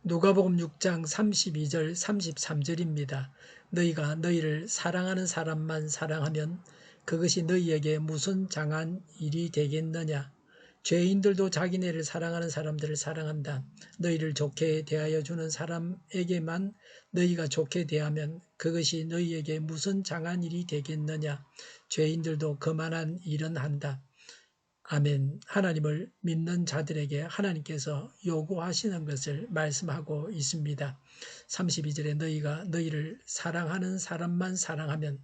누가복음 6장 32절 33절입니다. 너희가 너희를 사랑하는 사람만 사랑하면 그것이 너희에게 무슨 장한 일이 되겠느냐. 죄인들도 자기네를 사랑하는 사람들을 사랑한다. 너희를 좋게 대하여 주는 사람에게만 너희가 좋게 대하면 그것이 너희에게 무슨 장한 일이 되겠느냐. 죄인들도 그만한 일은 한다. 아멘. 하나님을 믿는 자들에게 하나님께서 요구하시는 것을 말씀하고 있습니다. 32절에 너희가 너희를 사랑하는 사람만 사랑하면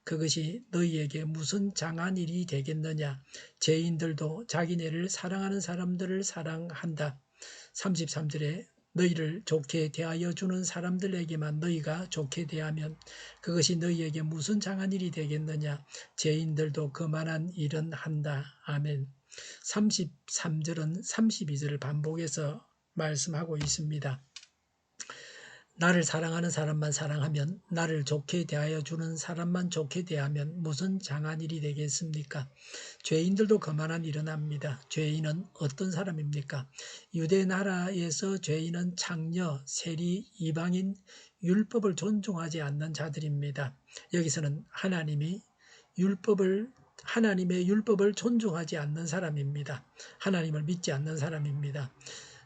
그것이 너희에게 무슨 장한 일이 되겠느냐. 죄인들도 자기네를 사랑하는 사람들을 사랑한다. 33절에 너희를 좋게 대하여 주는 사람들에게만 너희가 좋게 대하면 그것이 너희에게 무슨 장한 일이 되겠느냐. 죄인들도 그만한 일은 한다. 아멘. 33절은 32절을 반복해서 말씀하고 있습니다. 나를 사랑하는 사람만 사랑하면, 나를 좋게 대하여 주는 사람만 좋게 대하면 무슨 장한 일이 되겠습니까? 죄인들도 그만한 일은 합니다. 죄인은 어떤 사람입니까? 유대 나라에서 죄인은 창녀, 세리, 이방인, 율법을 존중하지 않는 자들입니다. 여기서는 하나님의 율법을 존중하지 않는 사람입니다. 하나님을 믿지 않는 사람입니다.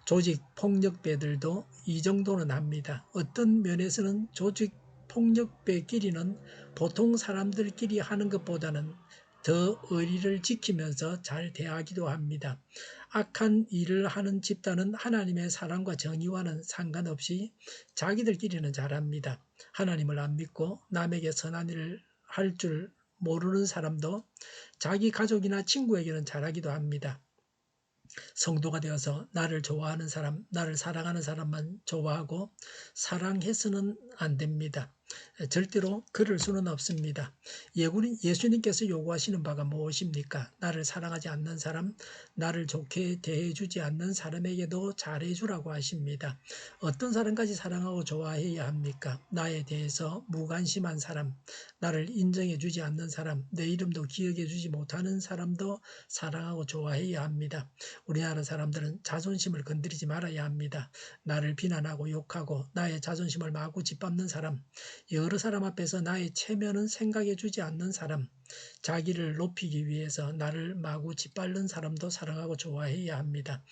조직 폭력배들도 이 정도는 합니다. 어떤 면에서는 조직 폭력배끼리는 보통 사람들끼리 하는 것보다는 더 의리를 지키면서 잘 대하기도 합니다. 악한 일을 하는 집단은 하나님의 사랑과 정의와는 상관없이 자기들끼리는 잘합니다. 하나님을 안 믿고 남에게 선한 일을 할 줄 모르는 사람도 자기 가족이나 친구에게는 잘하기도 합니다. 성도가 되어서 나를 좋아하는 사람, 나를 사랑하는 사람만 좋아하고 사랑해서는 안 됩니다. 절대로 그럴 수는 없습니다. 예수님께서 요구하시는 바가 무엇입니까? 나를 사랑하지 않는 사람, 나를 좋게 대해주지 않는 사람에게도 잘해주라고 하십니다. 어떤 사람까지 사랑하고 좋아해야 합니까? 나에 대해서 무관심한 사람, 나를 인정해주지 않는 사람, 내 이름도 기억해주지 못하는 사람도 사랑하고 좋아해야 합니다. 우리나라 사람들은 자존심을 건드리지 말아야 합니다. 나를 비난하고 욕하고 나의 자존심을 마구 짓밟는 사람, 여러 사람 앞에서 나의 체면은 생각해주지 않는 사람, 자기를 높이기 위해서 나를 마구 짓밟는 사람도 사랑하고 좋아해야 합니다.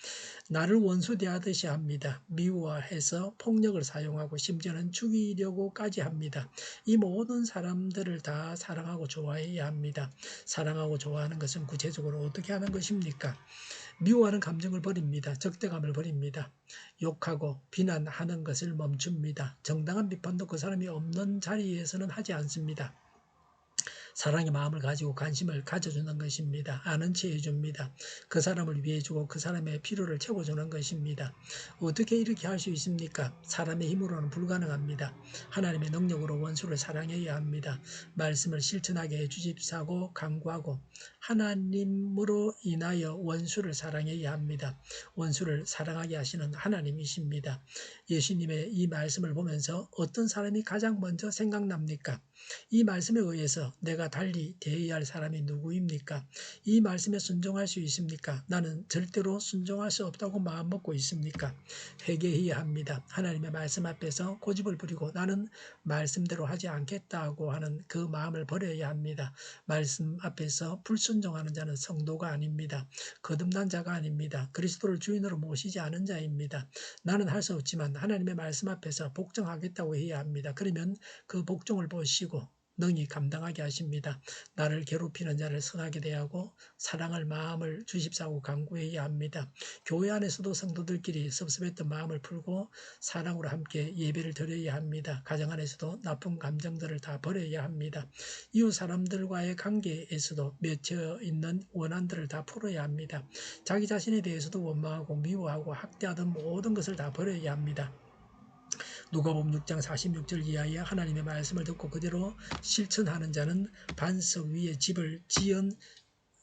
나를 원수 대하듯이 합니다. 미워해서 폭력을 사용하고 심지어는 죽이려고까지 합니다. 이 모든 사람들을 다 사랑하고 좋아해야 합니다. 사랑하고 좋아하는 것은 구체적으로 어떻게 하는 것입니까? 미워하는 감정을 버립니다. 적대감을 버립니다. 욕하고 비난하는 것을 멈춥니다. 정당한 비판도 그 사람이 없는 자리에서는 하지 않습니다. 사랑의 마음을 가지고 관심을 가져주는 것입니다. 아는 체 해줍니다. 그 사람을 위해주고 그 사람의 필요를 채워주는 것입니다. 어떻게 이렇게 할 수 있습니까? 사람의 힘으로는 불가능합니다. 하나님의 능력으로 원수를 사랑해야 합니다. 말씀을 실천하게 해주십사고 간구하고 하나님으로 인하여 원수를 사랑해야 합니다. 원수를 사랑하게 하시는 하나님이십니다. 예수님의 이 말씀을 보면서 어떤 사람이 가장 먼저 생각납니까? 이 말씀에 의해서 내가 달리 대해야 할 사람이 누구입니까? 이 말씀에 순종할 수 있습니까? 나는 절대로 순종할 수 없다고 마음먹고 있습니까? 회개해야 합니다. 하나님의 말씀 앞에서 고집을 부리고 나는 말씀대로 하지 않겠다고 하는 그 마음을 버려야 합니다. 말씀 앞에서 불순종하는 자는 성도가 아닙니다. 거듭난 자가 아닙니다. 그리스도를 주인으로 모시지 않은 자입니다. 나는 할 수 없지만 하나님의 말씀 앞에서 복종하겠다고 해야 합니다. 그러면 그 복종을 보시고 능히 감당하게 하십니다. 나를 괴롭히는 자를 선하게 대하고 사랑할 마음을 주십사고 간구해야 합니다. 교회 안에서도 성도들끼리 섭섭했던 마음을 풀고 사랑으로 함께 예배를 드려야 합니다. 가정 안에서도 나쁜 감정들을 다 버려야 합니다. 이웃 사람들과의 관계에서도 맺혀 있는 원한들을 다 풀어야 합니다. 자기 자신에 대해서도 원망하고 미워하고 학대하던 모든 것을 다 버려야 합니다. 누가복음 6장 46절 이하에 하나님의 말씀을 듣고 그대로 실천하는 자는 반석 위에 집을 지은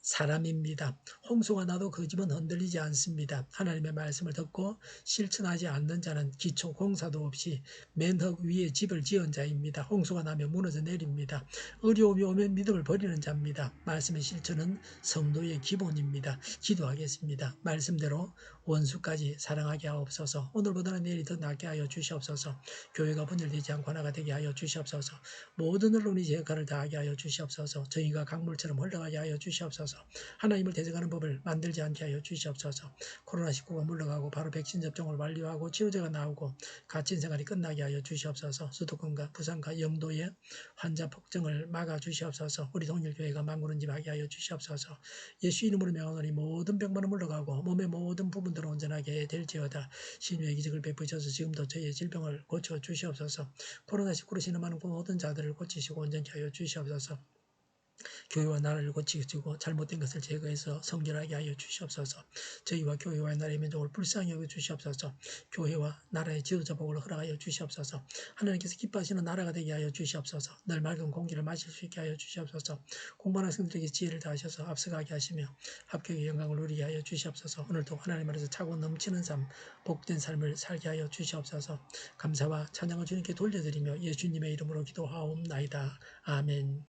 사람입니다. 홍수가 나도 그 집은 흔들리지 않습니다. 하나님의 말씀을 듣고 실천하지 않는 자는 기초 공사도 없이 맨흙 위에 집을 지은 자입니다. 홍수가 나면 무너져 내립니다. 어려움이 오면 믿음을 버리는 자입니다. 말씀의 실천은 성도의 기본입니다. 기도하겠습니다. 말씀대로 원수까지 사랑하게 하옵소서. 오늘보다는 내일이 더 낫게 하여 주시옵소서. 교회가 분열되지 않고 하나가 되게 하여 주시옵소서. 모든 언론이 제 역할을 다하게 하여 주시옵소서. 저희가 강물처럼 흘러가게 하여 주시옵소서. 하나님을 대적하는 법을 만들지 않게 하여 주시옵소서. 코로나19가 물러가고 바로 백신 접종을 완료하고 치료제가 나오고 갇힌 생활이 끝나게 하여 주시옵소서. 수도권과 부산과 영도의 환자 폭증을 막아 주시옵소서. 우리 동일교회가 만군은집하게 하여 주시옵소서. 예수 이름으로 명하노니 모든 병만은 물러가고 몸의 모든 부분들을 온전하게 될지어다. 신유의 기적을 베푸셔서 지금도 저희의 질병을 고쳐 주시옵소서. 코로나19로 신음하는 모든 자들을 고치시고 온전케 하여 주시옵소서. 교회와 나라를 고치시고 잘못된 것을 제거해서 성결하게 하여 주시옵소서. 저희와 교회와 나라의 민족을 불쌍히 여겨 주시옵소서. 교회와 나라의 지도자 복을 허락하여 주시옵소서. 하나님께서 기뻐하시는 나라가 되게 하여 주시옵소서. 늘 맑은 공기를 마실 수 있게 하여 주시옵소서. 공부하는 학생들에게 지혜를 다하셔서 앞서가게 하시며 합격의 영광을 누리게 하여 주시옵소서. 오늘도 하나님 안에서 차고 넘치는 삶, 복된 삶을 살게 하여 주시옵소서. 감사와 찬양을 주님께 돌려드리며 예수님의 이름으로 기도하옵나이다. 아멘.